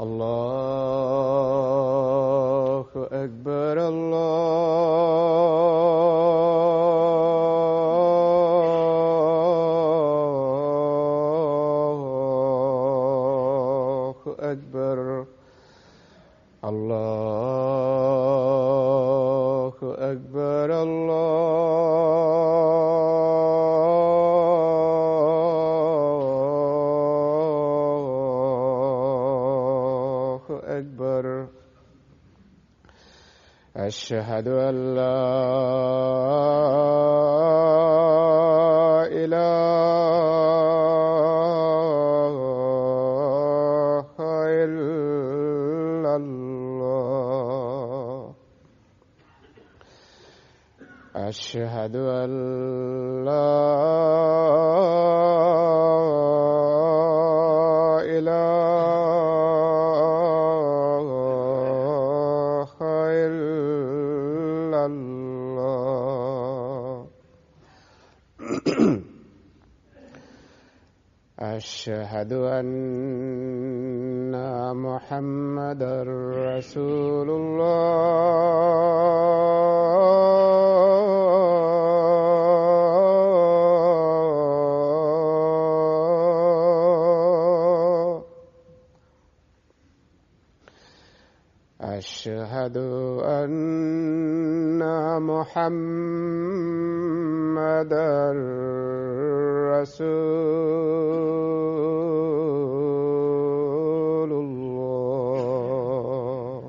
الله أكبر الله أكبر الله أكبر الله أكبر. أشهد أن لا إله إلا الله. أشهد أن لا إله إلا الله. أشهد أن محمدًا رسول الله. أشهد أن محمدًا رسول الله.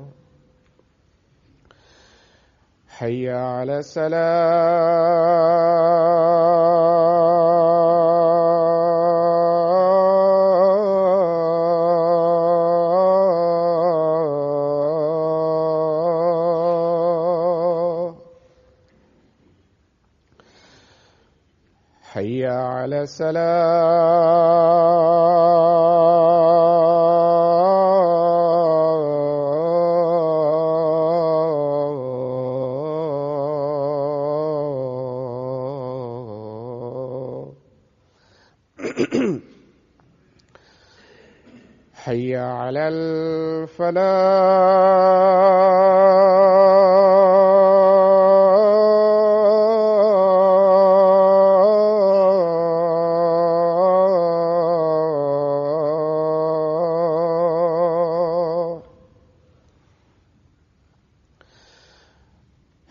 حي على الصلاة. حي على الصلاة. حي على الفلاح.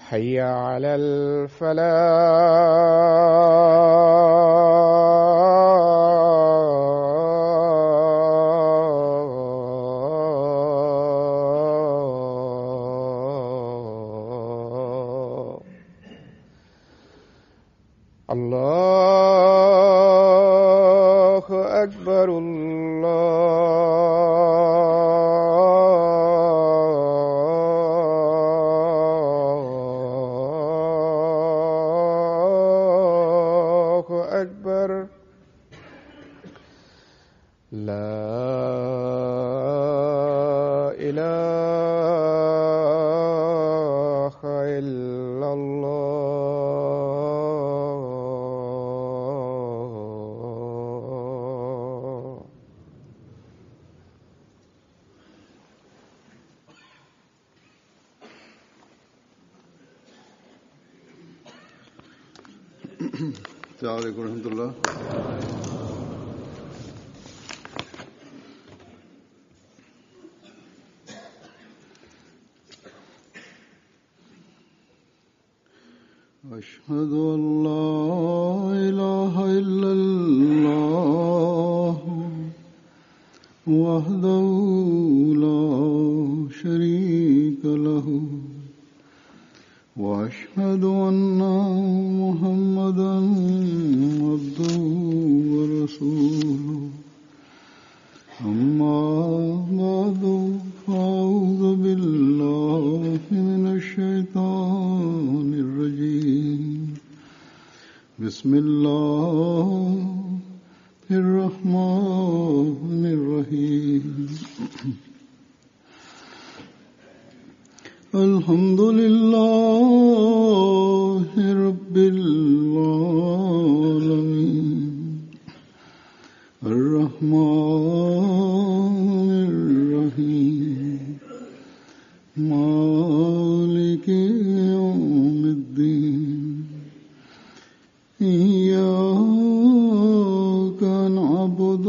حي على الفلاح. الله أكبر الله أكبر. لا إله إلا الله. السلام عليكم ورحمة الله. أشهد أن لا إله إلا الله وحده لا شريك له وأشهد أن محمدًا عبده ورسوله. أما بعد فأعوذ بالله من الشيطان الرجيم. بسم الله الرحمن الرحيم. الحمد لله رب العالمين الرحمن الرحيم مالك يوم الدين إياك نعبد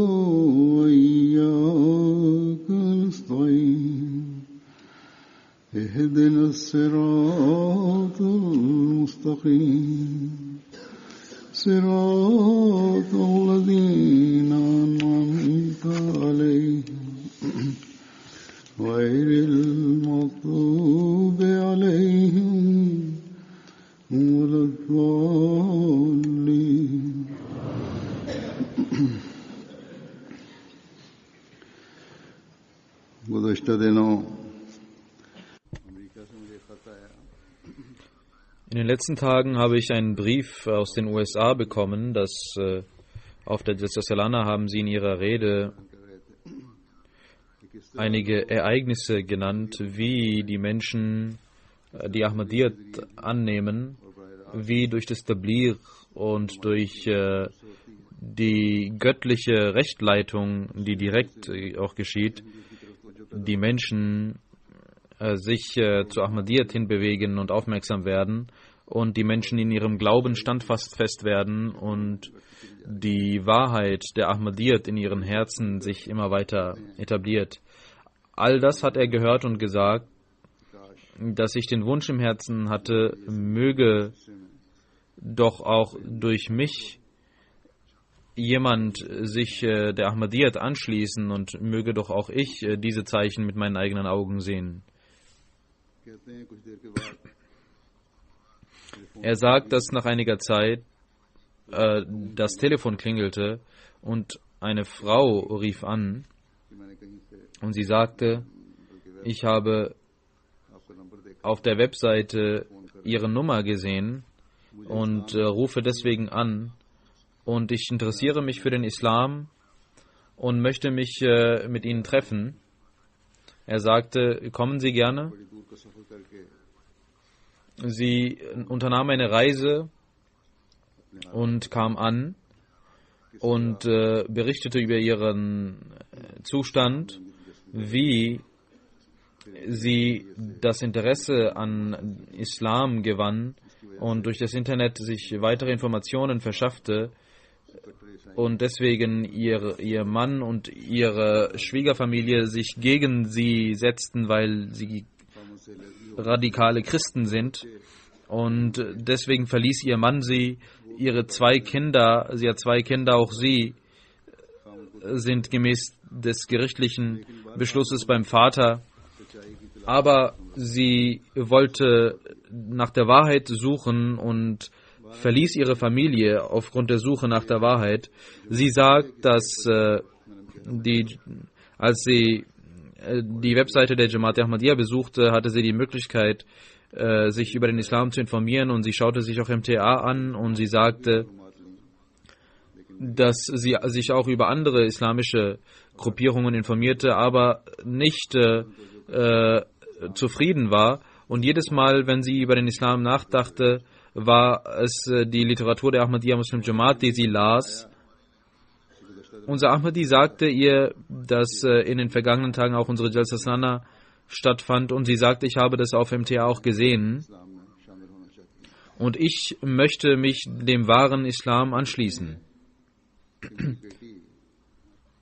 وإياك نستعين اهدنا الصراط المستقيم صراط الذين أنعمت عليهم غير المغضوب عليهم ولا الضالين. गुज़श्ता दिनों In den letzten Tagen habe ich einen Brief aus den USA bekommen, dass auf der Jalsa Salana haben sie in ihrer Rede einige Ereignisse genannt, wie die Menschen die Ahmadiyyat annehmen, wie durch das Tabligh und durch die göttliche Rechtleitung, die direkt auch geschieht, die Menschen sich zu Ahmadiyyat hinbewegen und aufmerksam werden und die Menschen in ihrem Glauben standfest werden und die Wahrheit der Ahmadiyyat in ihren Herzen sich immer weiter etabliert. All das hat er gehört und gesagt, dass ich den Wunsch im Herzen hatte, möge doch auch durch mich jemand sich der Ahmadiyyat anschließen und möge doch auch ich diese Zeichen mit meinen eigenen Augen sehen. Er sagt, dass nach einiger Zeit das Telefon klingelte und eine Frau rief an und sie sagte, ich habe auf der Webseite ihre Nummer gesehen und rufe deswegen an und ich interessiere mich für den Islam und möchte mich mit Ihnen treffen. Er sagte, kommen Sie gerne. Sie unternahm eine Reise und kam an und berichtete über ihren Zustand, wie sie das Interesse an Islam gewann und durch das Internet sich weitere Informationen verschaffte und deswegen ihr Mann und ihre Schwiegerfamilie sich gegen sie setzten, weil sie radikale Christen sind. Und deswegen verließ ihr Mann sie, ihre 2 Kinder, sie hat 2 Kinder, auch sie sind gemäß des gerichtlichen Beschlusses beim Vater. Aber sie wollte nach der Wahrheit suchen und verließ ihre Familie aufgrund der Suche nach der Wahrheit. Sie sagt, dass als sie die Webseite der Jamaat Ahmadiyya besuchte, hatte sie die Möglichkeit, sich über den Islam zu informieren und sie schaute sich auch MTA an und sie sagte, dass sie sich auch über andere islamische Gruppierungen informierte, aber nicht zufrieden war. Und jedes Mal, wenn sie über den Islam nachdachte, war es die Literatur der Ahmadiyya Muslim Jamaat, die sie las. Unser Ahmadi sagte ihr, dass in den vergangenen Tagen auch unsere Jalsa Salana stattfand und sie sagte, ich habe das auf MTA auch gesehen und ich möchte mich dem wahren Islam anschließen.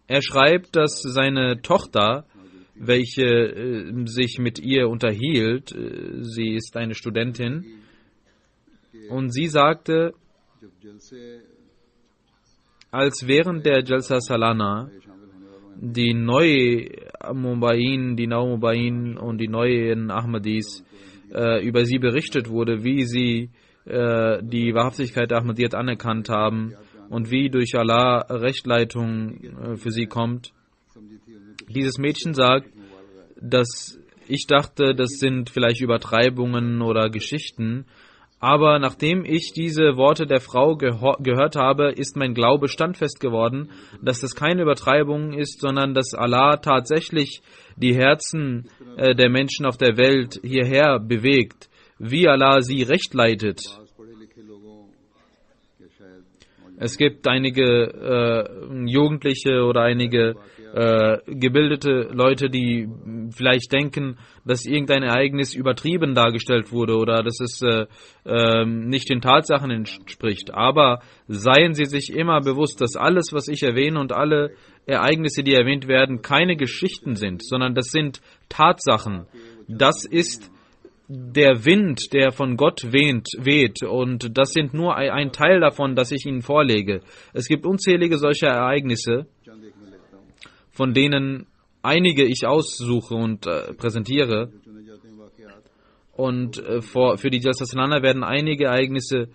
Er schreibt, dass seine Tochter, welche sich mit ihr unterhielt, sie ist eine Studentin, und sie sagte, als während der Jalsa Salana die Nau-Mubayin und die neuen Ahmadis über sie berichtet wurde, wie sie die Wahrhaftigkeit der Ahmadiyyat anerkannt haben und wie durch Allah Rechtleitung für sie kommt. Dieses Mädchen sagt, dass ich dachte, das sind vielleicht Übertreibungen oder Geschichten, aber nachdem ich diese Worte der Frau gehört habe, ist mein Glaube standfest geworden, dass das keine Übertreibung ist, sondern dass Allah tatsächlich die Herzen der Menschen auf der Welt hierher bewegt, wie Allah sie recht leitet. Es gibt einige Jugendliche oder einige gebildete Leute, die vielleicht denken, dass irgendein Ereignis übertrieben dargestellt wurde oder dass es nicht den Tatsachen entspricht. Aber seien Sie sich immer bewusst, dass alles, was ich erwähne und alle Ereignisse, die erwähnt werden, keine Geschichten sind, sondern das sind Tatsachen. Das ist der Wind, der von Gott weht, und das sind nur ein Teil davon, das ich Ihnen vorlege. Es gibt unzählige solcher Ereignisse, von denen einige ich aussuche und präsentiere. Und für die Jalsa Salana werden einige Ereignisse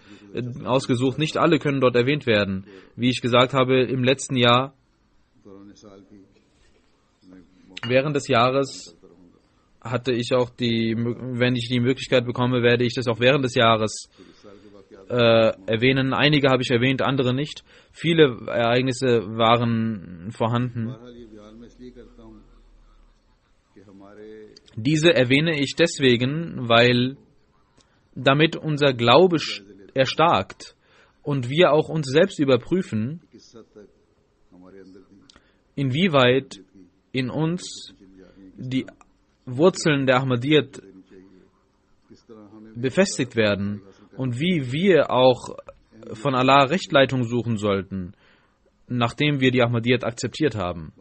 ausgesucht. Nicht alle können dort erwähnt werden. Wie ich gesagt habe, im letzten Jahr, während des Jahres, hatte ich auch wenn ich die Möglichkeit bekomme, werde ich das auch während des Jahres erwähnen. Einige habe ich erwähnt, andere nicht. Viele Ereignisse waren vorhanden. Diese erwähne ich deswegen, weil damit unser Glaube erstarkt und wir auch uns selbst überprüfen, inwieweit in uns die Wurzeln der Ahmadiyyat befestigt werden und wie wir auch von Allah Rechtleitung suchen sollten, nachdem wir die Ahmadiyyat akzeptiert haben.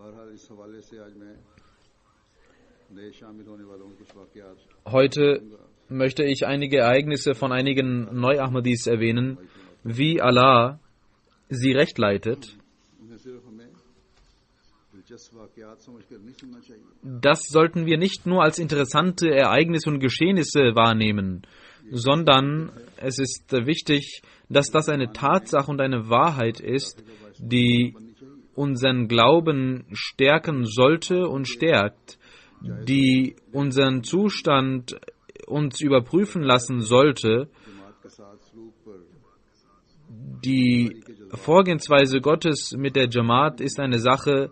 Heute möchte ich einige Ereignisse von einigen Neu-Ahmadis erwähnen, wie Allah sie rechtleitet. Das sollten wir nicht nur als interessante Ereignisse und Geschehnisse wahrnehmen, sondern es ist wichtig, dass das eine Tatsache und eine Wahrheit ist, die unseren Glauben stärken sollte und stärkt, die unseren Zustand uns überprüfen lassen sollte. Die Vorgehensweise Gottes mit der Jamaat ist eine Sache,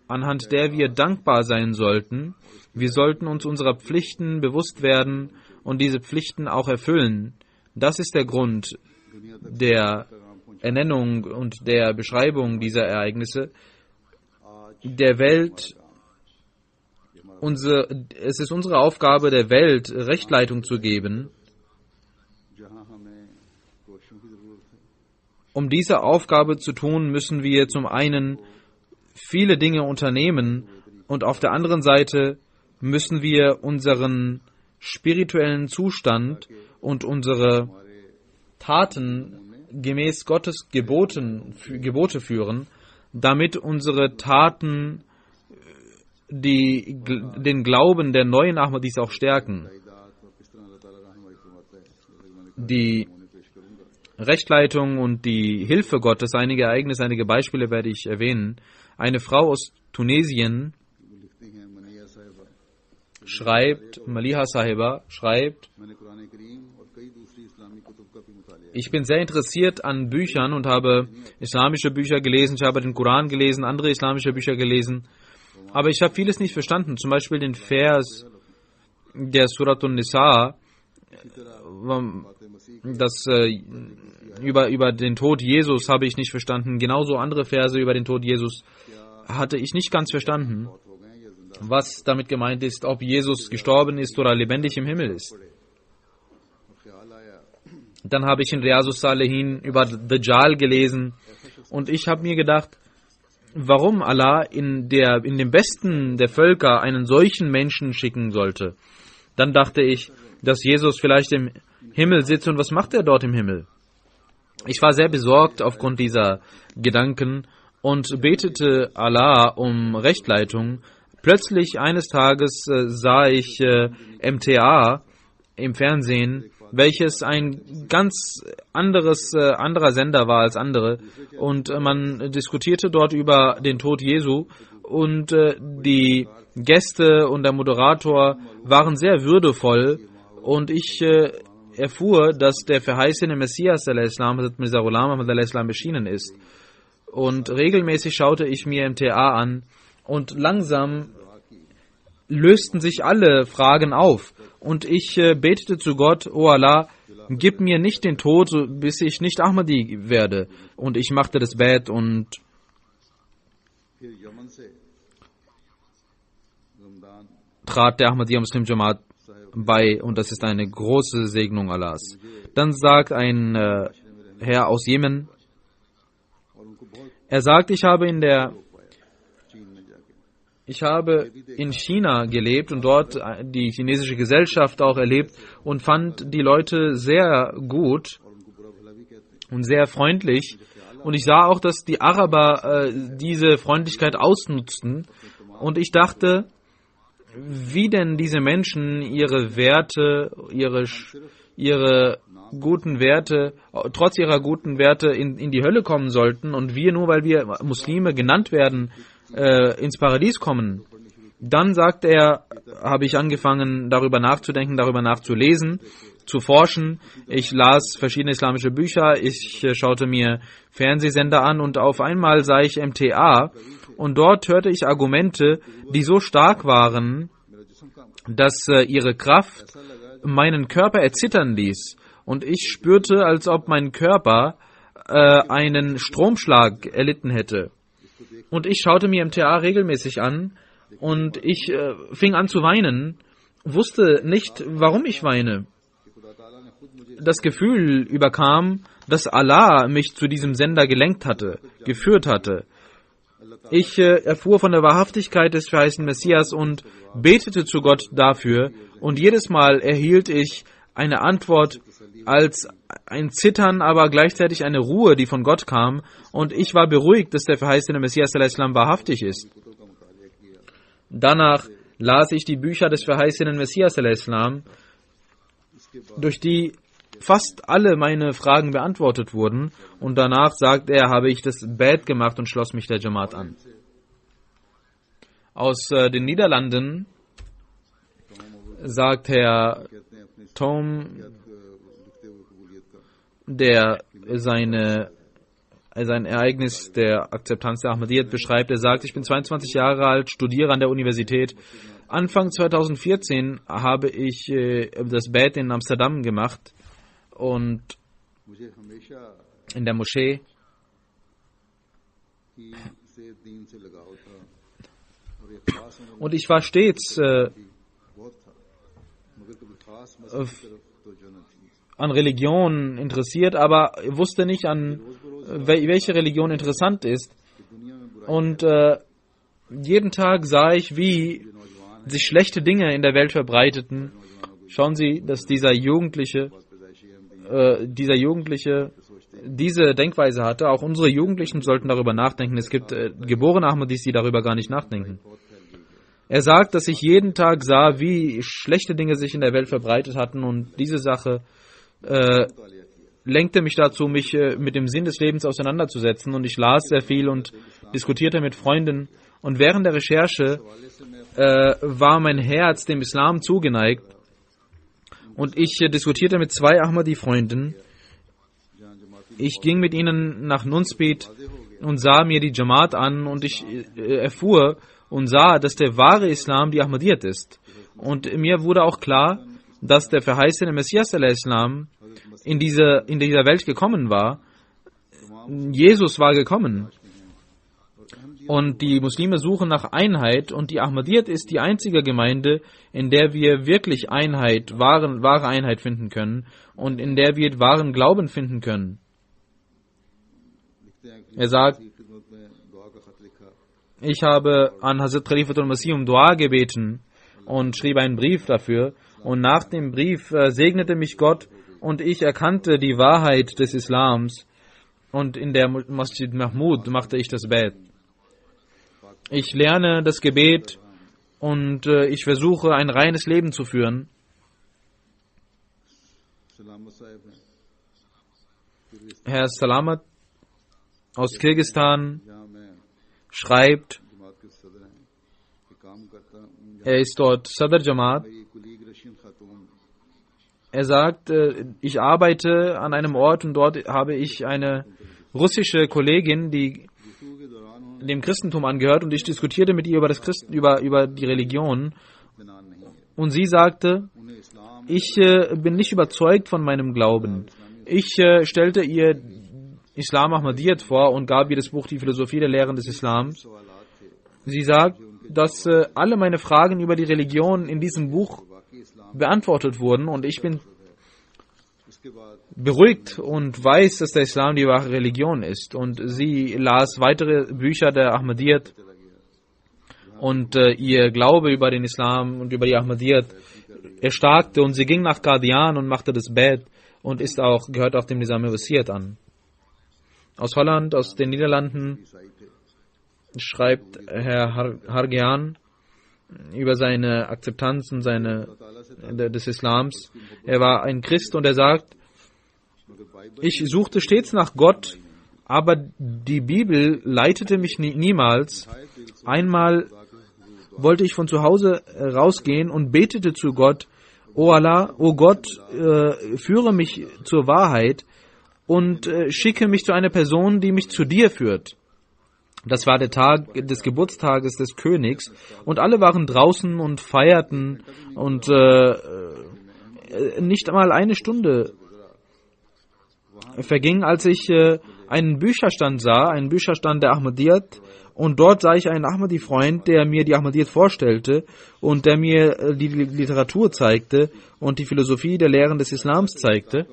anhand der wir dankbar sein sollten. Wir sollten uns unserer Pflichten bewusst werden und diese Pflichten auch erfüllen. Das ist der Grund der Ernennung und der Beschreibung dieser Ereignisse. Es ist unsere Aufgabe, der Welt Rechtleitung zu geben. Um diese Aufgabe zu tun, müssen wir zum einen viele Dinge unternehmen und auf der anderen Seite müssen wir unseren spirituellen Zustand und unsere Taten gemäß Gottes Gebote führen, damit unsere Taten den Glauben der neuen Ahmadis auch stärken. Die Rechtleitung und die Hilfe Gottes, einige Ereignisse, einige Beispiele werde ich erwähnen. Eine Frau aus Tunesien Maliha Sahiba schreibt, ich bin sehr interessiert an Büchern und habe islamische Bücher gelesen, ich habe den Koran gelesen, andere islamische Bücher gelesen, aber ich habe vieles nicht verstanden, zum Beispiel den Vers der Surat an-Nisa, über den Tod Jesus habe ich nicht verstanden, genauso andere Verse über den Tod Jesus hatte ich nicht ganz verstanden, was damit gemeint ist, ob Jesus gestorben ist oder lebendig im Himmel ist. Dann habe ich in Riyazus Salihin über Dajjal gelesen und ich habe mir gedacht, warum Allah in dem besten der Völker einen solchen Menschen schicken sollte. Dann dachte ich, dass Jesus vielleicht im Himmel sitzt und was macht er dort im Himmel? Ich war sehr besorgt aufgrund dieser Gedanken und betete Allah um Rechtleitung. Plötzlich eines Tages sah ich MTA im Fernsehen, welches ein ganz anderer Sender war als andere. Und man diskutierte dort über den Tod Jesu und die Gäste und der Moderator waren sehr würdevoll und ich erfuhr, dass der verheißene Messias Hazrat Mirza Ghulam Ahmad erschienen ist. Und regelmäßig schaute ich mir MTA an und langsam lösten sich alle Fragen auf. Und ich betete zu Gott, O Allah, gib mir nicht den Tod, bis ich nicht Ahmadi werde. Und ich machte das Bet und फिर यमन से Ramadan trat der Ahmadiyya Muslim Jamaat bei und das ist eine große Segnung Allahs. Dann sagt ein Herr aus Jemen, और उनको बहुत er sagt, ich habe चीन में जाके Ich habe in China gelebt und dort die chinesische Gesellschaft auch erlebt und fand die Leute sehr gut और उनको बुरा भला भी कहते हैं। und sehr freundlich. Und ich sah auch, dass die Araber diese Freundlichkeit ausnutzten. Und ich dachte, wie denn diese Menschen ihre Werte, ihre guten Werte, trotz ihrer guten Werte in die Hölle kommen sollten und wir nur, weil wir Muslime genannt werden, ins Paradies kommen. Dann, sagt er, habe ich angefangen, darüber nachzudenken, darüber nachzulesen, zu forschen. Ich las verschiedene islamische Bücher, ich schaute mir Fernsehsender an und auf einmal sah ich MTA und dort hörte ich Argumente, die so stark waren, dass ihre Kraft meinen Körper erzittern ließ. Und ich spürte, als ob mein Körper einen Stromschlag erlitten hätte. Und ich schaute mir MTA regelmäßig an und ich fing an zu weinen, wusste nicht, warum ich weine. Das Gefühl überkam, dass Allah mich zu diesem Sender gelenkt hatte, geführt hatte. Ich erfuhr von der Wahrhaftigkeit des verheißenen Messias und betete zu Gott dafür. Und jedes Mal erhielt ich eine Antwort als ein Zittern, aber gleichzeitig eine Ruhe, die von Gott kam. Und ich war beruhigt, dass der verheißene Messias al-Islam wahrhaftig ist. Danach las ich die Bücher des verheißenen Messias al-Islam, durch die fast alle meine Fragen beantwortet wurden. Und danach, sagt er, habe ich das Bad gemacht und schloss mich der Jamaat an. Aus den Niederlanden sagt Herr Tom, der sein Ereignis der Akzeptanz der Ahmadiyyat beschreibt. Er sagt, ich bin 22 Jahre alt, studiere an der Universität. Anfang 2014 habe ich das Bad in Amsterdam gemacht und in der Moschee und ich war stets an Religion interessiert, aber wusste nicht, an welche Religion interessant ist. Und jeden Tag sah ich, wie sich schlechte Dinge in der Welt verbreiteten. Schauen Sie, dass dieser Jugendliche diese Denkweise hatte. Auch unsere Jugendlichen sollten darüber nachdenken. Es gibt geborene Ahmadis, die darüber gar nicht nachdenken. Er sagt, dass ich jeden Tag sah, wie schlechte Dinge sich in der Welt verbreitet hatten und diese Sache lenkte mich dazu, mich mit dem Sinn des Lebens auseinanderzusetzen und ich las sehr viel und diskutierte mit Freunden und während der Recherche war mein Herz dem Islam zugeneigt und ich diskutierte mit 2 Ahmadi-Freunden. Ich ging mit ihnen nach Nunspeet und sah mir die Jamaat an und ich erfuhr und sah, dass der wahre Islam die Ahmadiyyat ist. Und mir wurde auch klar, dass der verheißene Messias al-Islam in dieser Welt gekommen war. Jesus war gekommen. Und die Muslime suchen nach Einheit und die Ahmadiyyat ist die einzige Gemeinde, in der wir wirklich Einheit, wahre Einheit finden können und in der wir wahren Glauben finden können. Er sagt, ich habe an Hazrat Khalifatul Masih um Dua gebeten und schrieb einen Brief dafür. Und nach dem Brief segnete mich Gott und ich erkannte die Wahrheit des Islams. Und in der Masjid Mahmud machte ich das Bad. Ich lerne das Gebet und ich versuche, ein reines Leben zu führen. Herr Salamat aus Kirgisistan schreibt, er ist dort Sadr Jamaat. Er sagt, ich arbeite an einem Ort und dort habe ich eine russische Kollegin, die dem Christentum angehört und ich diskutierte mit ihr über die Religion und sie sagte, ich bin nicht überzeugt von meinem Glauben. Ich stellte ihr Islam Ahmadiyyat vor und gab ihr das Buch Die Philosophie der Lehren des Islams Sie sagt, dass alle meine Fragen über die Religion in diesem Buch beantwortet wurden und ich bin beruhigt und weiß, dass der Islam die wahre Religion ist. Und sie las weitere Bücher der Ahmadiyyat und ihr Glaube über den Islam und über die Ahmadiyyat erstarkte und sie ging nach Qadian und machte das Bad und gehört auch dem Nizam-e Wasiyyat an. Aus Holland, aus den Niederlanden schreibt Herr Hargian über seine Akzeptanz und des Islams. Er war ein Christ und er sagt, ich suchte stets nach Gott, aber die Bibel leitete mich niemals. Einmal wollte ich von zu Hause rausgehen und betete zu Gott, O Allah, O Gott, führe mich zur Wahrheit und schicke mich zu einer Person, die mich zu dir führt. Das war der Tag des Geburtstages des Königs und alle waren draußen und feierten und nicht einmal eine Stunde verging, als ich einen Bücherstand sah, einen Bücherstand der Ahmadiyyat, und dort sah ich einen Ahmadi-Freund, der mir die Ahmadiyyat vorstellte und der mir die Literatur zeigte und die Philosophie der Lehren des Islams zeigte.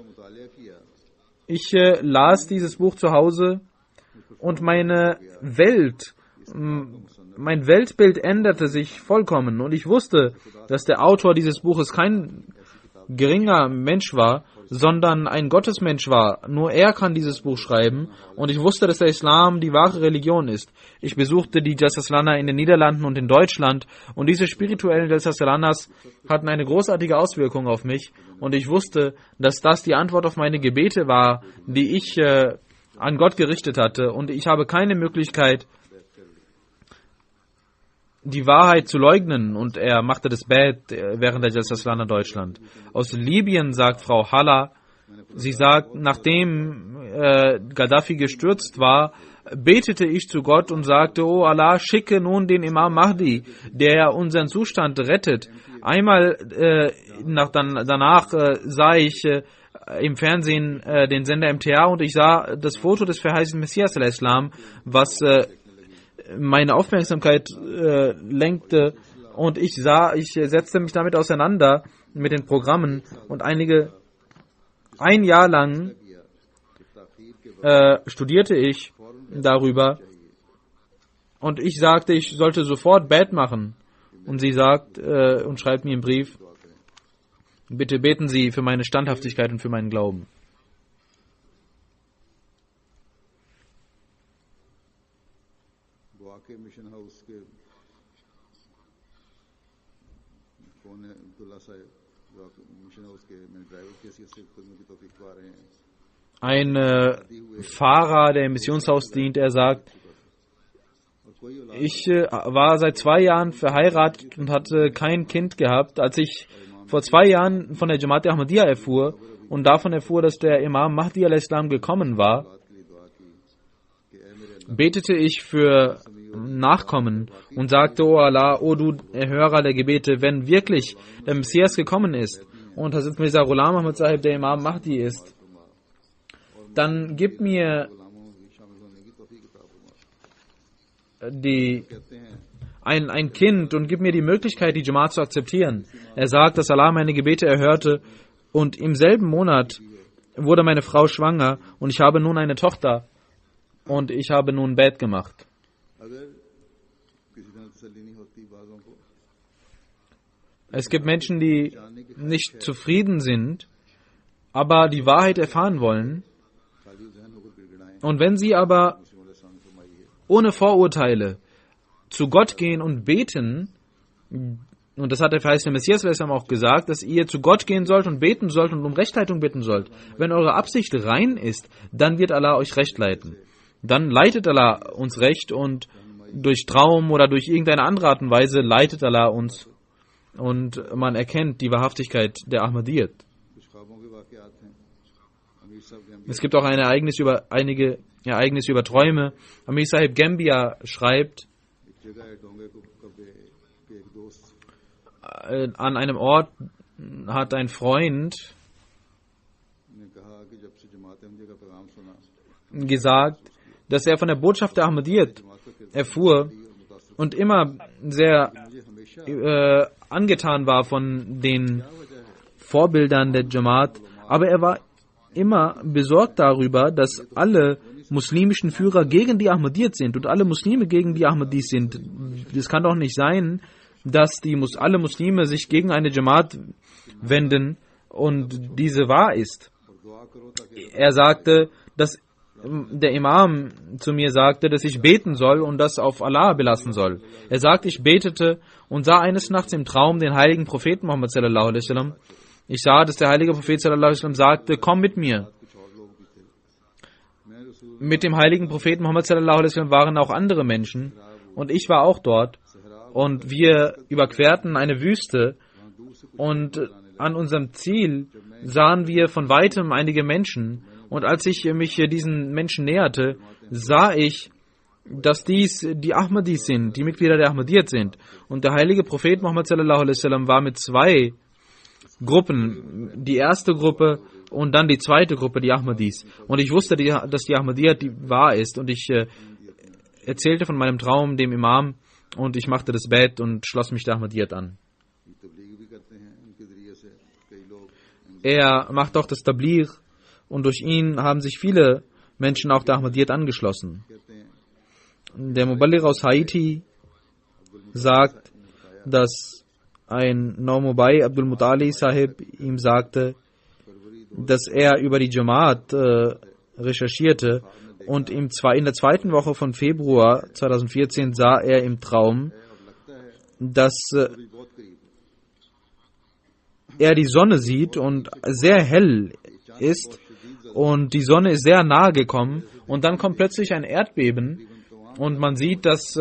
Ich las dieses Buch zu Hause und mein Weltbild änderte sich vollkommen und ich wusste, dass der Autor dieses Buches kein geringer Mensch war, sondern ein Gottesmensch war. Nur er kann dieses Buch schreiben und ich wusste, dass der Islam die wahre Religion ist. Ich besuchte die Jalsaslana in den Niederlanden und in Deutschland und diese spirituellen Jalsaslanas hatten eine großartige Auswirkung auf mich und ich wusste, dass das die Antwort auf meine Gebete war, die ich an Gott gerichtet hatte und ich habe keine Möglichkeit, die Wahrheit zu leugnen und er machte das Bad während der Jalsaslana Deutschland. Aus Libyen sagt Frau Halla, sie sagt, nachdem Gaddafi gestürzt war, betete ich zu Gott und sagte, O Allah, schicke nun den Imam Mahdi, der unseren Zustand rettet. Einmal danach sah ich im Fernsehen den Sender MTA und ich sah das Foto des verheißenen Messias al-Islam, was meine Aufmerksamkeit lenkte und ich setzte mich damit auseinander mit den Programmen und ein Jahr lang studierte ich darüber und ich sagte, ich sollte sofort Bad machen und sie sagt und schreibt mir im Brief, bitte beten Sie für meine Standhaftigkeit und für meinen Glauben. Mission house के कौन है अब्दुल्ला साहब जो mission house के ड्राइवर की हैसियत से खुदमत की तौफीक पा रहे हैं. Ein Fahrer, der im Missionshaus dient, er sagt, ich war seit 2 Jahren verheiratet und hatte kein Kind gehabt. Als ich vor 2 Jahren von der Jamaat Ahmadiyya erfuhr und davon erfuhr, dass der Imam Mahdi al-Islam gekommen war, betete ich für Nachkommen und sagte, O Allah, O du Erhörer der Gebete, wenn wirklich der Messias gekommen ist und Hazrat Mirza Ghulam Ahmad Sahib der Imam Mahdi ist, dann gib mir ein Kind und gib mir die Möglichkeit, die Jamaat zu akzeptieren. Er sagt, dass Allah meine Gebete erhörte und im selben Monat wurde meine Frau schwanger und ich habe nun eine Tochter und ich habe nun Bad gemacht. Es gibt Menschen, die nicht zufrieden sind, aber die Wahrheit erfahren wollen. Und wenn sie aber ohne Vorurteile zu Gott gehen und beten, und das hat der verheißene Messias auch gesagt, dass ihr zu Gott gehen sollt und beten sollt und um Rechtleitung bitten sollt. Wenn eure Absicht rein ist, dann wird Allah euch recht leiten. Dann leitet Allah uns recht und durch Traum oder durch irgendeine andere Art und Weise leitet Allah uns und man erkennt die Wahrhaftigkeit der Ahmadiyyat. Es gibt auch einige Ereignisse über Träume. Amir Sahib Gambia schreibt, an einem Ort hat ein Freund gesagt, dass er von der Botschaft der Ahmadiyyat erfuhr und immer sehr angetan war von den Vorbildern der Jamaat, aber er war immer besorgt darüber, dass alle muslimischen Führer gegen die Ahmadiyyat sind und alle Muslime gegen die Ahmadis sind. Es kann doch nicht sein, dass alle Muslime sich gegen eine Jamaat wenden und diese wahr ist. Er sagte, dass der Imam zu mir sagte, dass ich beten soll und das auf Allah belassen soll. Er sagte, ich betete und sah eines Nachts im Traum den heiligen Propheten Muhammad sallallahu alaihi wasallam. Ich sah, dass der heilige Prophet sallallahu alaihi wasallam sagte, komm mit mir. Mit dem heiligen Propheten Muhammad sallallahu alaihi wasallam waren auch andere Menschen und ich war auch dort und wir überquerten eine Wüste und an unserem Ziel sahen wir von weitem einige Menschen und als ich mich diesen Menschen näherte, sah ich, dass dies die Ahmadis sind, die Mitglieder der Ahmadiyyat sind. Und der heilige Prophet Muhammad sallallahu alaihi wasallam war mit zwei Gruppen, die erste Gruppe und dann die zweite Gruppe, die Ahmadis. Und ich wusste, dass die Ahmadiyyat die wahr ist und ich erzählte von meinem Traum dem Imam und ich machte das Bett und schloss mich der Ahmadiyyat an. Er macht auch das Tabligh und durch ihn haben sich viele Menschen auch der Ahmadiyyat angeschlossen. Der Muballigh aus Haiti sagt, dass ein Naumobai Abdul Mutali Sahib ihm sagte, dass er über die Jamaat recherchierte und in der zweiten Woche von Februar 2014 sah er im Traum, dass er die Sonne sieht und sehr hell ist und die Sonne ist sehr nahe gekommen und dann kommt plötzlich ein Erdbeben und man sieht, dass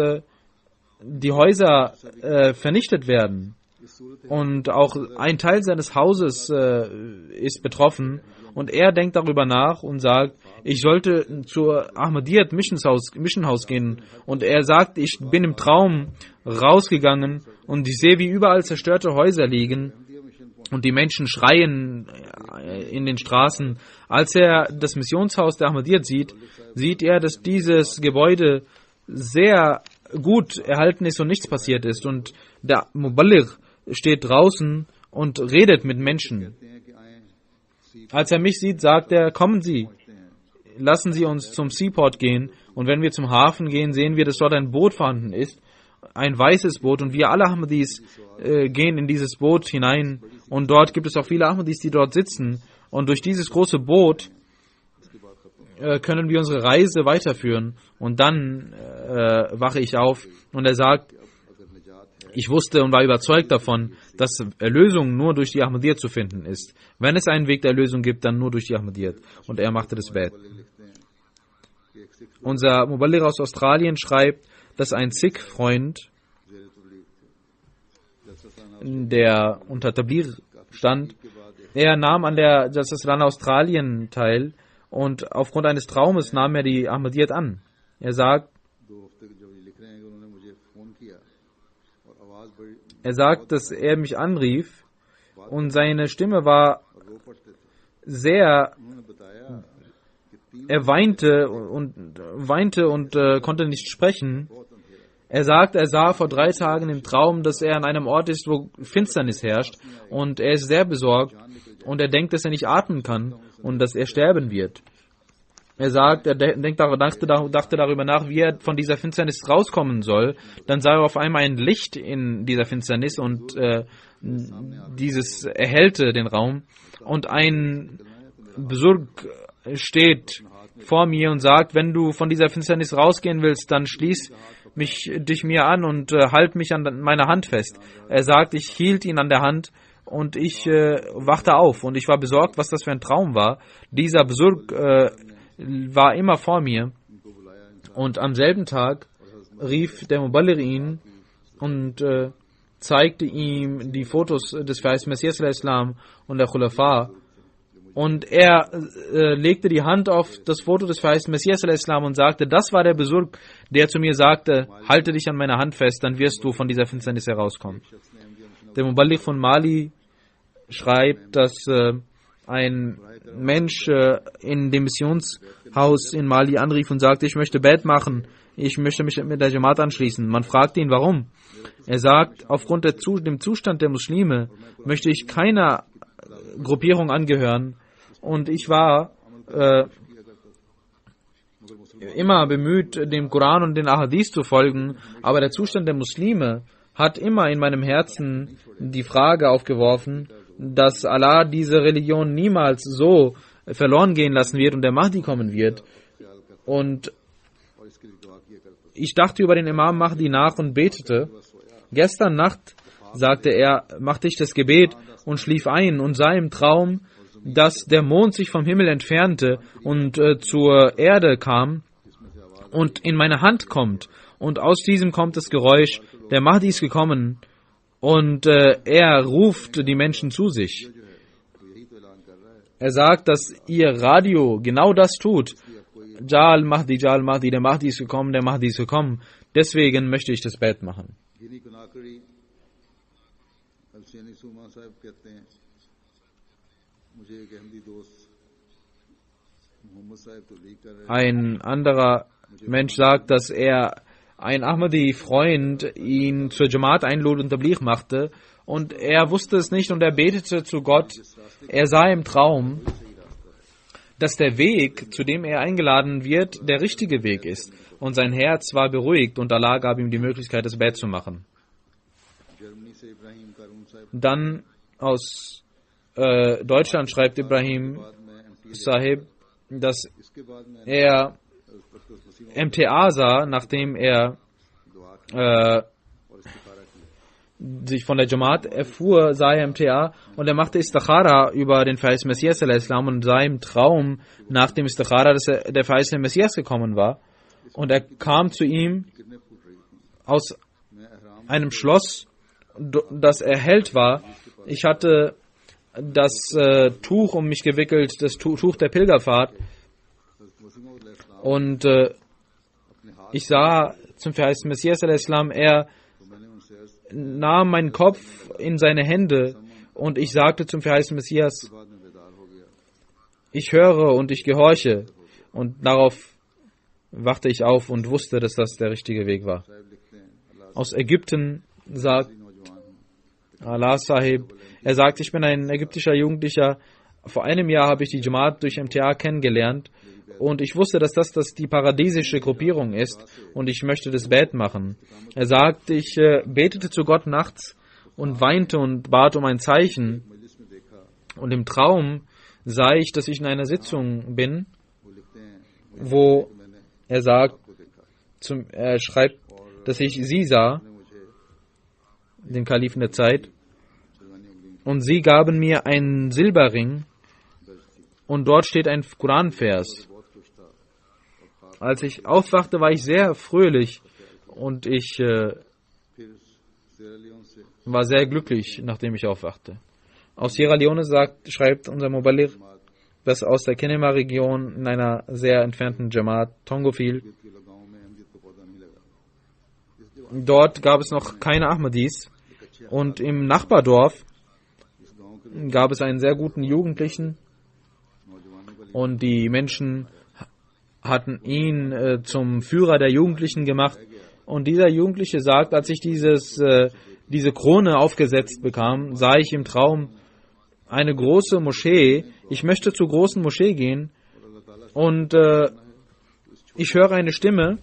die Häuser vernichtet werden und auch ein Teil seines Hauses ist betroffen und er denkt darüber nach und sagt, ich sollte zur Ahmadiyyat Mission House gehen und er sagt, ich bin im Traum rausgegangen und ich sehe, wie überall zerstörte Häuser liegen und die Menschen schreien in den Straßen. Als er das Missionshaus der Ahmadiyyat sieht, sieht er, dass dieses Gebäude sehr gut erhalten ist und nichts passiert ist. Und der Muballigh steht draußen und redet mit Menschen. Als er mich sieht, sagt er, kommen Sie, lassen Sie uns zum Seaport gehen. Und wenn wir zum Hafen gehen, sehen wir, dass dort ein Boot vorhanden ist, ein weißes Boot. Und wir alle Ahmadis gehen in dieses Boot hinein. Und dort gibt es auch viele Ahmadis, die dort sitzen. Und durch dieses große Boot können wir unsere Reise weiterführen. Und dann wache ich auf und er sagt, ich wusste und war überzeugt davon, dass Erlösung nur durch die Ahmadiyyat zu finden ist. Wenn es einen Weg der Erlösung gibt, dann nur durch die Ahmadiyyat. Und er machte das Bett. Unser Muballigh aus Australien schreibt, dass ein Sikh-Freund, der unter Tabligh stand, er nahm an der Jassasran Australien teil und aufgrund eines Traumes nahm er die Ahmadiyyat an. Er sagt, dass er mich anrief und seine Stimme war sehr, er weinte und konnte nicht sprechen. Er sagt, er sah vor 3 Tagen im Traum, dass er an einem Ort ist, wo Finsternis herrscht und er ist sehr besorgt und er denkt, dass er nicht atmen kann und dass er sterben wird. Er sagt, er dachte darüber nach, wie er von dieser Finsternis rauskommen soll. Dann sah er auf einmal ein Licht in dieser Finsternis und dieses erhellte den Raum. Und ein Besurg steht vor mir und sagt, wenn du von dieser Finsternis rausgehen willst, dann schließ dich mir an und halt mich an meiner Hand fest. Er sagt, ich hielt ihn an der Hand und ich wachte auf und ich war besorgt, was das für ein Traum war. Dieser Besurg war immer vor mir und am selben Tag rief der Muballigh ihn und zeigte ihm die Fotos des verheißten Messias al-Islam und der Khulafa und er legte die Hand auf das Foto des verheißten Messias al-Islam und sagte, das war der Besurg, der zu mir sagte, halte dich an meiner Hand fest, dann wirst du von dieser Finsternis herauskommen. Der Muballigh von Mali schreibt, dass ein Mensch in dem Missionshaus in Mali anrief und sagte, ich möchte Bet machen. ich möchte mich mit der Jamaat anschließen. Man fragt ihn, warum. Er sagt, aufgrund dem Zustand der Muslime möchte ich keiner Gruppierung angehören. Und ich war immer bemüht, dem Koran und den Ahadith zu folgen, aber der Zustand der Muslime hat immer in meinem Herzen die Frage aufgeworfen, dass Allah diese Religion niemals so verloren gehen lassen wird und der Mahdi kommen wird. Und ich dachte über den Imam Mahdi nach und betete. Gestern Nacht, sagte er, machte ich das Gebet und schlief ein und sah im Traum, dass der Mond sich vom Himmel entfernte und zur Erde kam und in meine Hand kommt. Und aus diesem kommt das Geräusch, der Mahdi ist gekommen und er ruft die Menschen zu sich. Er sagt, dass ihr Radio genau das tut. Jal Mahdi, der Mahdi ist gekommen, der Mahdi ist gekommen. Deswegen möchte ich das Bet machen. Ein anderer Mensch sagt, dass ein Ahmadi-Freund ihn zur Jamaat einlud und Tabligh machte und er wusste es nicht und er betete zu Gott. Er sah im Traum, dass der Weg, zu dem er eingeladen wird, der richtige Weg ist und sein Herz war beruhigt und Allah gab ihm die Möglichkeit, das Bet zu machen. Dann aus Deutschland schreibt Ibrahim Sahib, dass er MTA sah, nachdem er sich von der Jamaat erfuhr, sah er MTA und er machte Istikhara über den verheißenen Messias und sah im Traum nach dem Istikhara, dass der verheißene Messias gekommen war und er kam zu ihm aus einem Schloss, das erhellt war. Ich hatte das Tuch um mich gewickelt, das Tuch der Pilgerfahrt und ich sah zum verheißenen Messias, er nahm meinen Kopf in seine Hände und ich sagte zum verheißenen Messias, ich höre und ich gehorche. Und darauf wachte ich auf und wusste, dass das der richtige Weg war. Aus Ägypten sagt Allah Sahib, er sagt, ich bin ein ägyptischer Jugendlicher. Vor einem Jahr habe ich die Jamaat durch MTA kennengelernt und ich wusste, dass das die paradiesische Gruppierung ist und ich möchte das Bet machen. Er sagt, ich betete zu Gott nachts und weinte und bat um ein Zeichen und im Traum sah ich, dass ich in einer Sitzung bin, wo er sagt, er schreibt, dass ich sie sah, den Kalifen der Zeit, und sie gaben mir einen Silberring und dort steht ein Koranvers. Als ich aufwachte, war ich sehr fröhlich und ich war sehr glücklich, nachdem ich aufwachte. Aus Sierra Leone schreibt unser Mubaligh, dass aus der Kenema-Region in einer sehr entfernten Jamaat Tongofil, dort gab es noch keine Ahmadis und im Nachbardorf gab es einen sehr guten Jugendlichen und die Menschen hatten ihn zum Führer der Jugendlichen gemacht und dieser Jugendliche sagt, als ich diese Krone aufgesetzt bekam, sah ich im Traum eine große Moschee. Ich möchte zur großen Moschee gehen und ich höre eine Stimme,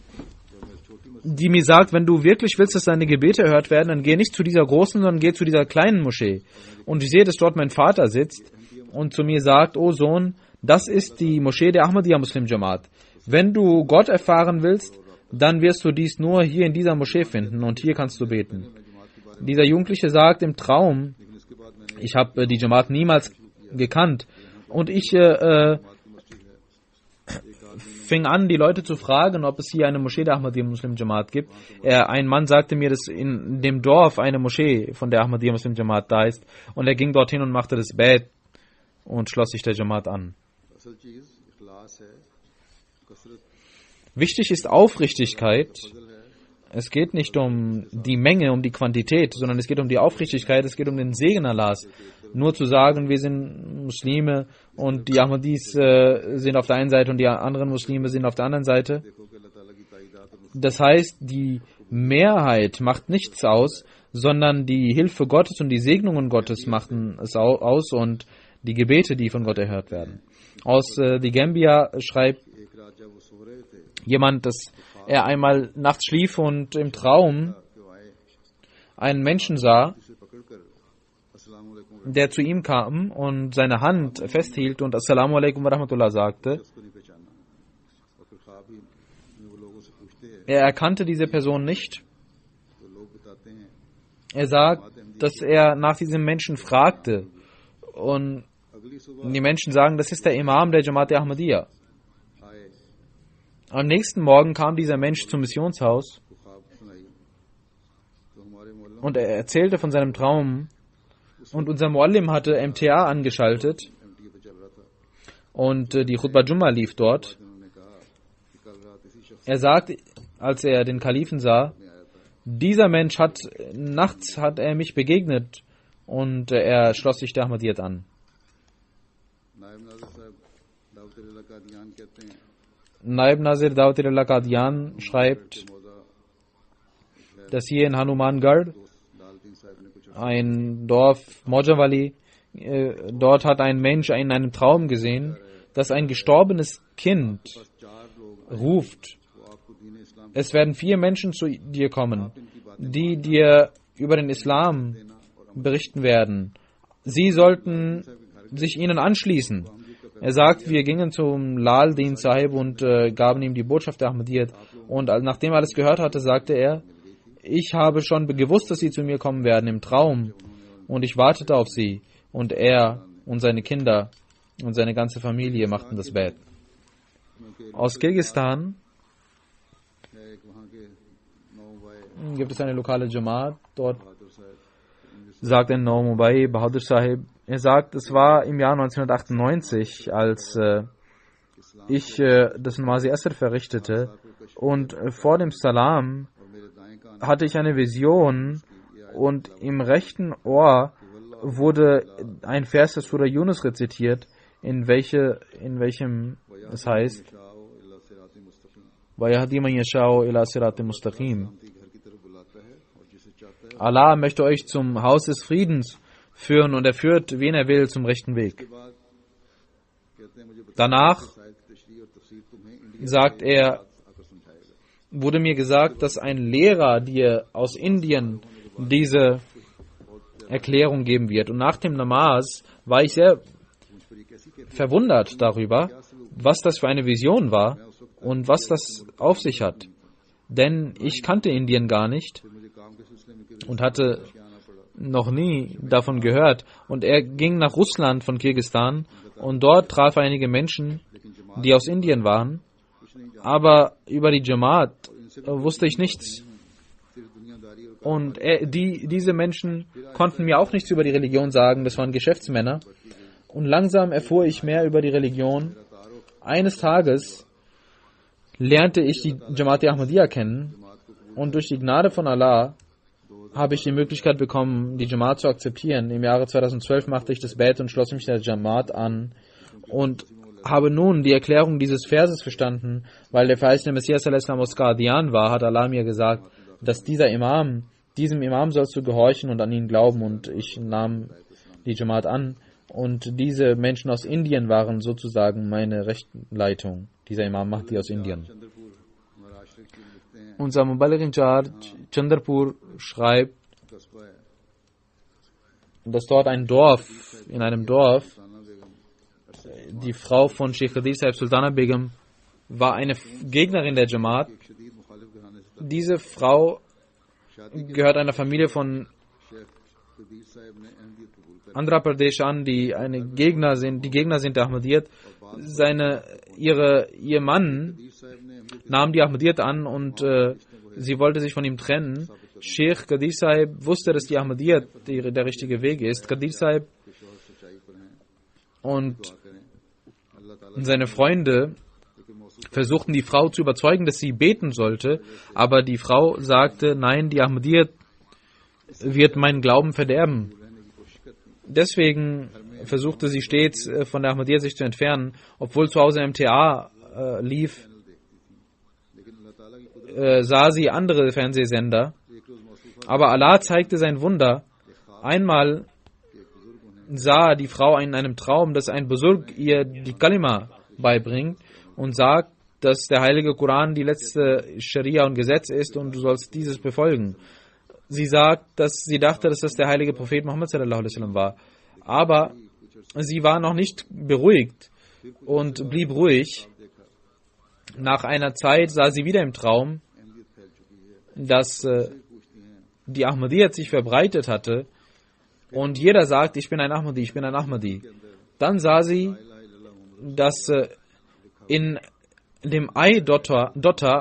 die mir sagt, wenn du wirklich willst, dass deine Gebete erhört werden, dann geh nicht zu dieser großen, sondern geh zu dieser kleinen Moschee. Und ich sehe, dass dort mein Vater sitzt und zu mir sagt, oh Sohn, das ist die Moschee der Ahmadiyya Muslim Jamaat. Wenn du Gott erfahren willst, dann wirst du dies nur hier in dieser Moschee finden und hier kannst du beten. Dieser Jugendliche sagt im Traum, ich habe die Jamaat niemals gekannt und ich fing an, die Leute zu fragen, ob es hier eine Moschee der Ahmadiyya Muslim Jamaat gibt. Ein Mann sagte mir, dass in dem Dorf eine Moschee von der Ahmadiyya Muslim Jamaat da ist und er ging dorthin und machte das Bet und schloss sich der Jamaat an. Wichtig ist Aufrichtigkeit. Es geht nicht um die Menge, um die Quantität, sondern es geht um die Aufrichtigkeit, es geht um den Segen Allahs. Nur zu sagen, wir sind Muslime und die Ahmadis sind auf der einen Seite und die anderen Muslime sind auf der anderen Seite. Das heißt, die Mehrheit macht nichts aus, sondern die Hilfe Gottes und die Segnungen Gottes machen es aus und die Gebete, die von Gott erhört werden. Aus die Gambia schreibt एक रात जब वो सो रहे थे jemand, dass er einmal nachts schlief und im Traum कि वो आए einen Menschen sah, उसे पकड़कर अस्सलाम वालेकुम der zu ihm kam und seine Hand festhielt und Assalamu alaikum wa rahmatullah sagte. उसको नहीं पहचाना और फिर ख्वाब ही में वो लोगों से पूछते हैं Er erkannte diese Person nicht. तो लोग बताते हैं Er sagt, dass er nach diesem Menschen fragte. Und अगली सुबह die Menschen sagen, das ist der Imam der Jamaat Ahmadiyya. आए Am nächsten Morgen kam dieser Mensch zum Missionshaus तो ख्वाब सुनाई तो हमारे मोहल्लों und er erzählte von seinem Traum. Und unser Muallim hatte MTA angeschaltet MT पे चल रहा था und die Khutbah Jumma lief dort. उन्होंने कहा कि कल रात इसी शख्स Er sagte, als er den Kalifen sah, dieser Mensch nachts hat er mich begegnet und er schloss sich der Ahmadiyyat an. नायब नाज़िर साहब दाऊद इलाका दियान कहते हैं Naib Nazir Dawtirullah Qadian schreibt, मौजा dass hier in Hanumangarh, दालदीन साहब ने कुछ ein Dorf Mojawali, dort hat ein Mensch in einem Traum gesehen, dass ein gestorbenes Kind 4 लोग ruft, वो आपको दीन इस्लाम es werden 4 Menschen zu dir kommen, die dir über den Islam berichten werden. Sie sollten sich ihnen anschließen. Er sagt, wir gingen zum Lal Din Sahib und gaben ihm die Botschaft der Ahmadiyyat. Und nachdem er alles gehört hatte, sagte er, ich habe schon gewusst, dass sie zu mir kommen werden im Traum. Und ich wartete auf sie. Und er und seine Kinder und seine ganze Familie machten das Bett. Aus Kirgisistan है एक वहाँ के 9 भाई gibt es eine lokale Jamaat. Dort बहादुर साहब sagt ein Mumbai Bahadur Sahib, er sagt, es war im Jahr 1998, als ich das Namazi Asr verrichtete und vor dem Salam और मेरे दाएं कान hatte ich eine Vision und im rechten Ohr wurde ein Vers des Surah Yunus rezitiert, in welchem es heißt, Shao इल्ला सिराती मुस्तकीम وَيَهْدِي مَن يَشَاءُ إِلَى صِرَاطٍ مُسْتَقِيمٍ. शांति घर की तरफ बुलाता है और जिसे चाहता है Allah möchte euch zum Haus des Friedens führen und er führt, wen er will, zum rechten Weg. उसके बाद कहते हैं मुझे बताया Danach शायद तशरीह और तफसीर तुम्हें इंडिया sagt er, आकर समझाएगा wurde mir gesagt, dass ein Lehrer dir aus Indien diese Erklärung geben wird. Und nach dem Namaz war ich sehr verwundert darüber, was das für eine Vision war und was das auf sich hat. Denn ich kannte Indien gar nicht मुझे काम के सिलसिले में und hatte आना पड़ा noch nie davon gehört. Und er ging nach Russland von Kirgisistan und dort traf er einige Menschen, die aus Indien waren. Aber über die Jamaat wusste ich nichts. सिर्फ दुनियादारी और Und diese Menschen konnten mir auch nichts über die Religion sagen. Das waren Geschäftsmänner. Und langsam erfuhr ich mehr über die Religion. Eines Tages lernte ich die Jamaat Ahmadiyya kennen. Und durch die Gnade von Allah habe ich die Möglichkeit bekommen, die Jamaat zu akzeptieren. Im Jahre 2012 machte ich das Bett und schloss mich der Jamaat an und habe nun die Erklärung dieses Verses verstanden, weil der verheißene Messias al-Islam aus Qadian war, hat Allah mir gesagt, dass diesem Imam sollst du gehorchen und an ihn glauben, und ich nahm die Jamaat an und diese Menschen aus Indien waren sozusagen meine Rechtsleitung. Dieser Imam Mahdi aus Indien. Chandrapur महाराष्ट्र की लिखते हैं Unser Mubarak in Charge Chandrapur schreibt, कस्बा है dass dort in einem Dorf, Sana Begum die Frau von Sheikh Qadir Sahib Sultana Begum war eine Gegnerin der Jamaat. एक शदीद मुखालिफ घराने से Diese Frau शादी के gehört einer Familie von Sheikh कबीर साहब ने अहमदियत कबूल कर Andhra Pradesh an, die Gegner sind der Ahmadiyyat. Ihr Mann Kabir साहब ने Ahmadiyyat nahm die Ahmadiyyat an und sie wollte sich von ihm trennen. Sheikh Qadir Sahib wusste, dass die Ahmadiyyat der richtige Weg ist. Qadir Sahib के शोहर सच्चाई पर हैं und करें अल्लाह ताला seine Freunde versuchten die Frau zu überzeugen, dass sie beten sollte, aber die Frau sagte, nein, die Ahmadiyyat wird meinen Glauben verderben. Deswegen versuchte sie stets von der Ahmadiyyat sich zu entfernen, obwohl zu Hause MTA lief. sah sie andere Fernsehsender. Aber Allah zeigte sein Wunder. Einmal sah die Frau in einem Traum, dass ein Busurg ihr die Kalima beibringt und sagt, dass der heilige Koran die letzte Scharia und Gesetz ist und du sollst dieses befolgen. Sie sagt, dass sie dachte, dass das der heilige Prophet Muhammad sallallahu alaihi wasallam war. Aber sie war noch nicht beruhigt und blieb ruhig. Nach einer Zeit sah sie wieder im Traum, dass die Ahmadiyyat sich verbreitet hatte und jeder sagt, ich bin ein Ahmadi, ich bin ein Ahmadi. Dann sah sie, dass in dem Ei-Dotter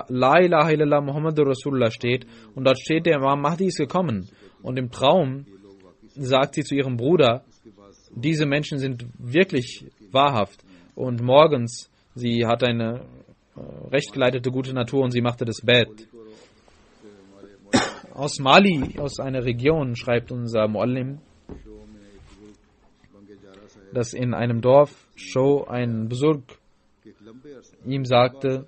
La ilaha illallah Muhammadur Rasulullah steht und dort steht, der Imam Mahdi ist gekommen. Und im Traum sagt sie zu ihrem Bruder, diese Menschen sind wirklich wahrhaft. Und morgens, sie hat eine recht geleitete, gute Natur und sie machte das Bett. Aus Mali, aus einer Region, schreibt unser Muallim, dass in einem Dorf Show ein Busurg ihm sagte,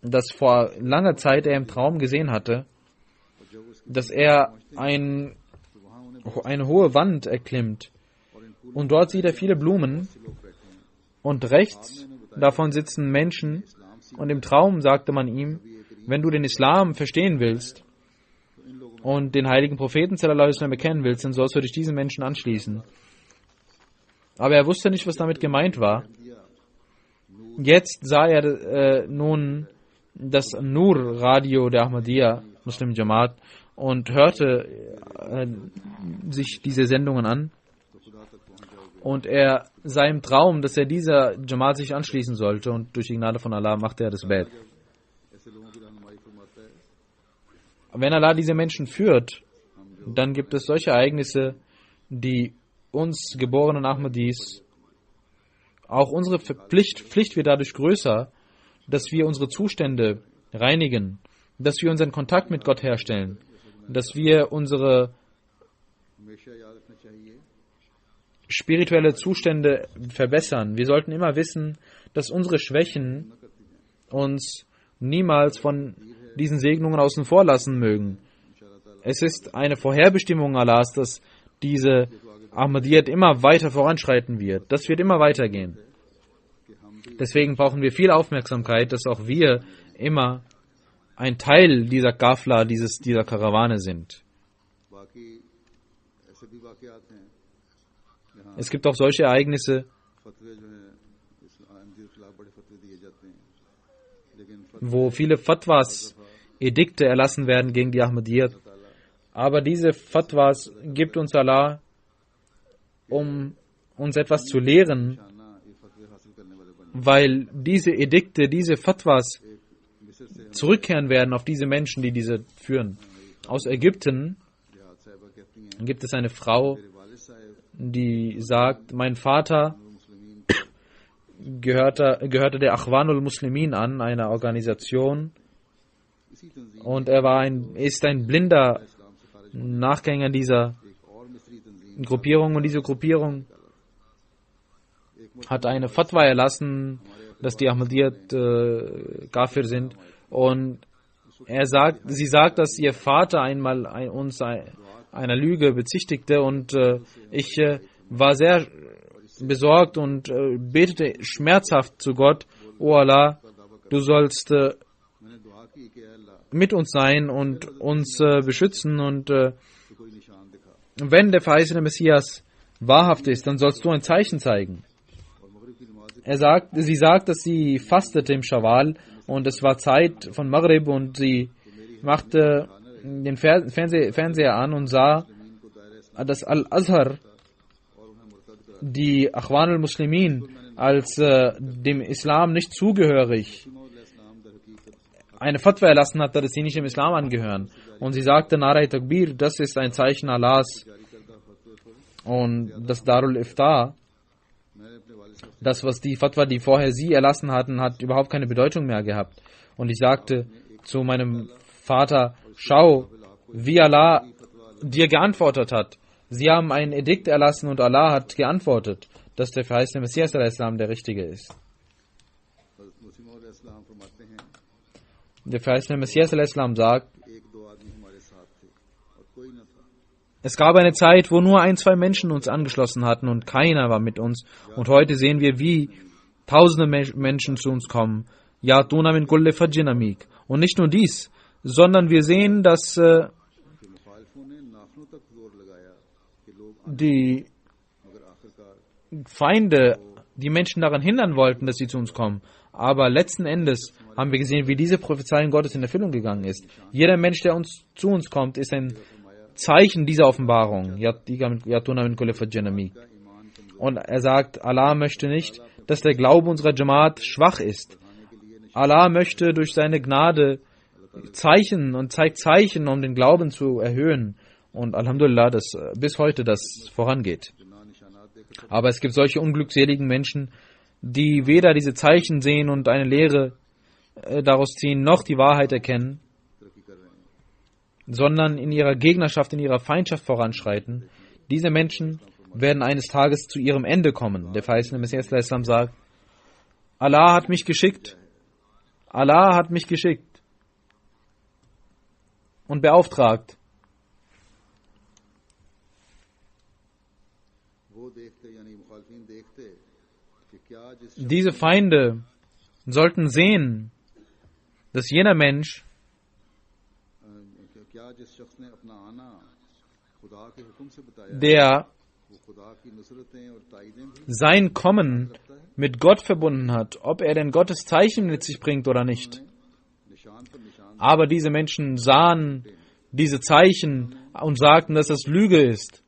dass vor langer Zeit er im Traum gesehen hatte, dass er eine hohe Wand erklimmt und dort sieht er viele Blumen und rechts davon sitzen Menschen und im Traum sagte man ihm, wenn du den Islam verstehen willst und den heiligen Propheten sallallahu alaihi wasallam bekennen willst, dann sollst du dich diesen Menschen anschließen. Aber er wusste nicht, was damit gemeint war. Jetzt sah er nun das Nur-Radio der Ahmadiyya Muslim Jamaat und hörte sich diese Sendungen an. Und er sah im Traum, dass er dieser Jamaat sich anschließen sollte und durch die Gnade von Allah machte er das Bett. Wenn Allah diese Menschen führt, dann gibt es solche Ereignisse, die uns geborenen Ahmadis, auch unsere Pflicht wird dadurch größer, dass wir unsere Zustände reinigen, dass wir unseren Kontakt mit Gott herstellen, dass wir unsere spirituelle Zustände verbessern. Wir sollten immer wissen, dass unsere Schwächen uns niemals von diesen Segnungen außen vor lassen mögen. Es ist eine Vorherbestimmung Allahs, dass diese Ahmadiyyat immer weiter voranschreiten wird. Das wird immer weitergehen. Deswegen brauchen wir viel Aufmerksamkeit, dass auch wir immer ein Teil dieser Kafla, dieser Karawane sind. Es gibt auch solche Ereignisse, wo viele Fatwas, Edikte erlassen werden gegen die Ahmadiyyat. Aber diese Fatwas gibt uns Allah, um uns etwas zu lehren, weil diese Edikte, diese Fatwas zurückkehren werden auf diese Menschen, die diese führen. Aus Ägypten gibt es eine Frau, die sagt, mein Vater gehörte der Akhwanul Muslimin an, einer Organisation, und er ist ein blinder Nachgänger dieser Gruppierung, und diese Gruppierung hat eine Fatwa erlassen, dass die Ahmadiyyat Kafir sind, und sie sagt, dass ihr Vater einmal uns einer Lüge bezichtigte, und ich war sehr besorgt und betete schmerzhaft zu Gott, O Allah, du sollst mit uns sein und uns beschützen, und wenn der verheißene Messias wahrhaft ist, dann sollst du ein Zeichen zeigen. Sie sagt, dass sie fastete im Schawwal und es war Zeit von Maghrib, und sie machte den Fernseher an und sah, dass Al-Azhar die Akhwan al-Muslimin als dem Islam nicht zugehörig eine Fatwa erlassen hat, dass sie nicht dem Islam angehören. Und sie sagte, Narai Takbir, das ist ein Zeichen Allahs. Und das Darul Ifta, das, was die Fatwa, die vorher sie erlassen hatten, hat überhaupt keine Bedeutung mehr gehabt. Und ich sagte zu meinem Vater, schau, wie Allah dir geantwortet hat. Sie haben ein Edikt erlassen und Allah hat geantwortet, dass der verheißene Messias der Richtige ist. Der verheißene Messias al-Islam sagt, एक दो आदमी हमारे साथ थे और कोई न था। es gab eine Zeit, wo nur 1, 2 Menschen uns angeschlossen hatten und keiner war mit uns. Und heute sehen wir, wie tausende Menschen zu uns kommen. Ya'tuna min kulli fajjin amik. Und nicht nur dies, sondern wir sehen, dass कि मुखालिफों ने नाखनों तक जोर लगाया कि लोग die मगर आखिरकार Feinde die Menschen daran hindern wollten, dass sie zu uns kommen. Aber letzten Endes haben wir gesehen, wie diese Prophezeiung Gottes in Erfüllung gegangen ist. Jeder Mensch, der zu uns kommt, ist ein Zeichen dieser Offenbarung. Und er sagt, Allah möchte nicht, dass der Glaube unserer Jamaat schwach ist. Allah möchte durch seine Gnade Zeichen und zeigt Zeichen, um den Glauben zu erhöhen. Und Alhamdulillah, dass bis heute das vorangeht. Aber es gibt solche unglückseligen Menschen, die weder diese Zeichen sehen und eine Lehre daraus ziehen, noch die Wahrheit erkennen, sondern in ihrer Gegnerschaft, in ihrer Feindschaft voranschreiten. Diese Menschen werden eines Tages zu ihrem Ende kommen. Der verheißene Messias al-Islam sagt, Allah hat mich geschickt. Allah hat mich geschickt und beauftragt. Diese Feinde sollten sehen, dass jener Mensch, der sein Kommen mit Gott verbunden hat, ob er denn Gottes Zeichen mit sich bringt oder nicht. Aber diese Menschen sahen diese Zeichen und sagten, dass das Lüge ist.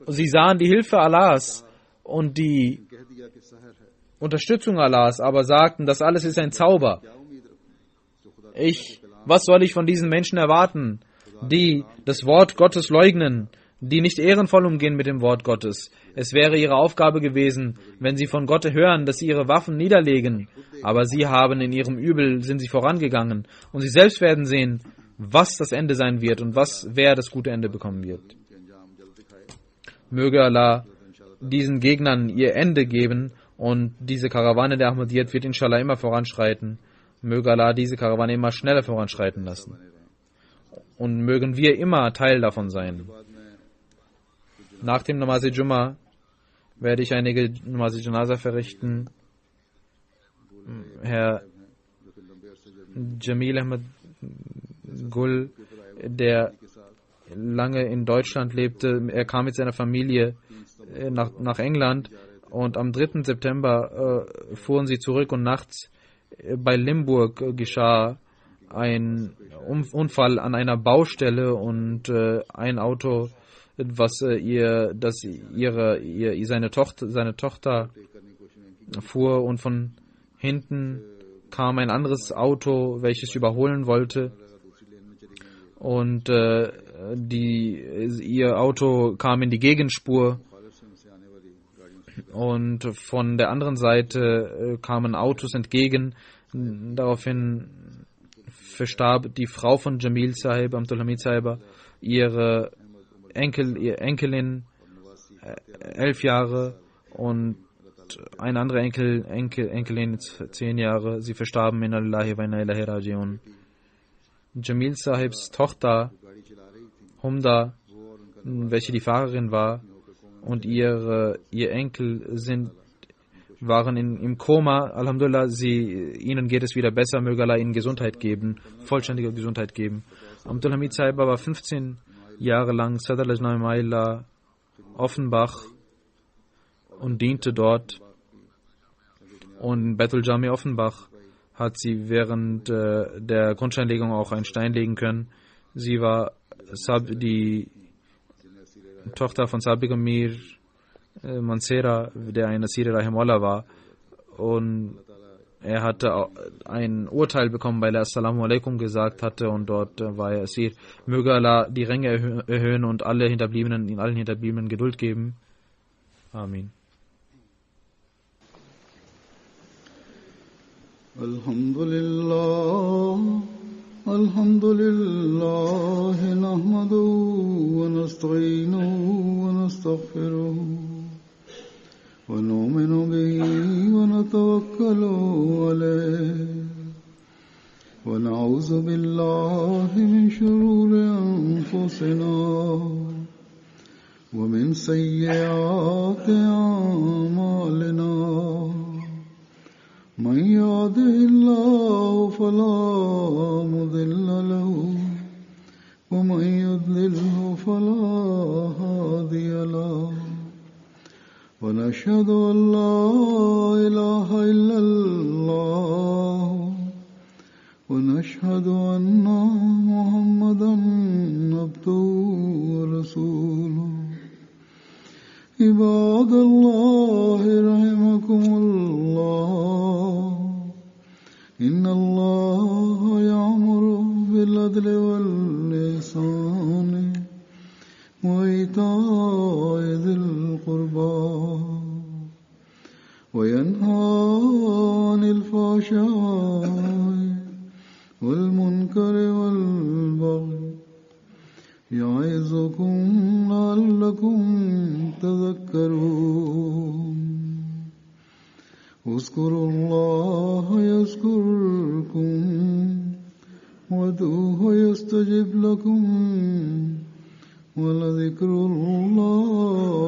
Sie sahen die Hilfe Allahs und die Unterstützung Allahs, aber sagten, das alles ist ein Zauber. Was soll ich von diesen Menschen erwarten, die das Wort Gottes leugnen, die nicht ehrenvoll umgehen mit dem Wort Gottes? Es wäre ihre Aufgabe gewesen, wenn sie von Gott hören, dass sie ihre Waffen niederlegen. Aber sie haben in ihrem Übel, sind sie vorangegangen. Und sie selbst werden sehen, was das Ende sein wird und wer das gute Ende bekommen wird. Möge Allah diesen Gegnern ihr Ende geben und diese Karawane der Ahmadiyyat wird inshallah immer voranschreiten. Möge Allah diese Karawane immer schneller voranschreiten lassen. Und mögen wir immer Teil davon sein. Nach dem Namaz Jumma werde ich einige Namaz Janaza verrichten. Herr Jamil Ahmad Gul, der lange in Deutschland lebte, er kam mit seiner Familie nach England und am 3. September fuhren sie zurück und nachts bei Limburg geschah ein Unfall an einer Baustelle und ein Auto, seine Tochter fuhr und von hinten kam ein anderes Auto, welches überholen wollte und ihr Auto kam in die Gegenspur und von der anderen Seite kamen Autos entgegen. Daraufhin verstarb die Frau von Jamil Sahib, Abdul Hamid Sahiba, ihre Enkelin, 11 Jahre und eine andere Enkelin, 10 Jahre. Sie verstarben in Allahi wa inna ilahi raji'un. Jamil Sahibs Tochter Humda, welche die Fahrerin war, und ihr Enkel waren im Koma. Alhamdulillah, ihnen geht es wieder besser. Möge Allah ihnen Gesundheit geben, vollständige Gesundheit geben. Abdul Hamid Sahiba war 15 Jahre lang Sadr al-Ajna Maila Offenbach und diente dort. Und in Baitul Jami Offenbach hat sie während der Grundsteinlegung auch einen Stein legen können. Sie war die Tochter von Sabiq Amir Mansera, der ein Asir Rahimullah war. Und er hatte ein Urteil bekommen, weil er Assalamu alaikum gesagt hatte und dort war er Asir. Möge Allah die Ränge erhöhen und allen Hinterbliebenen Geduld geben. Amin. Alhamdulillah, nahmaduhu wa nasta'inuhu wa nastaghfiruhu wa nu'minu bihi wa natawakkalu alayhi wa سيئات أعمالنا من يهده الله فلا مضل له ومن يضلله فلا هادي له ونشهد أن لا إله إلا الله ونشهد أن محمدا عبده ورسوله عباد الله رحمكم الله إن الله يأمر بالعدل والإحسان وإيتاء ذي القربى وينهى عن الفحشاء والمنكر والبغي يعظكم لعلكم تذكرون اذكروا الله يذكركم وادعوه يستجب لكم ولذكر الله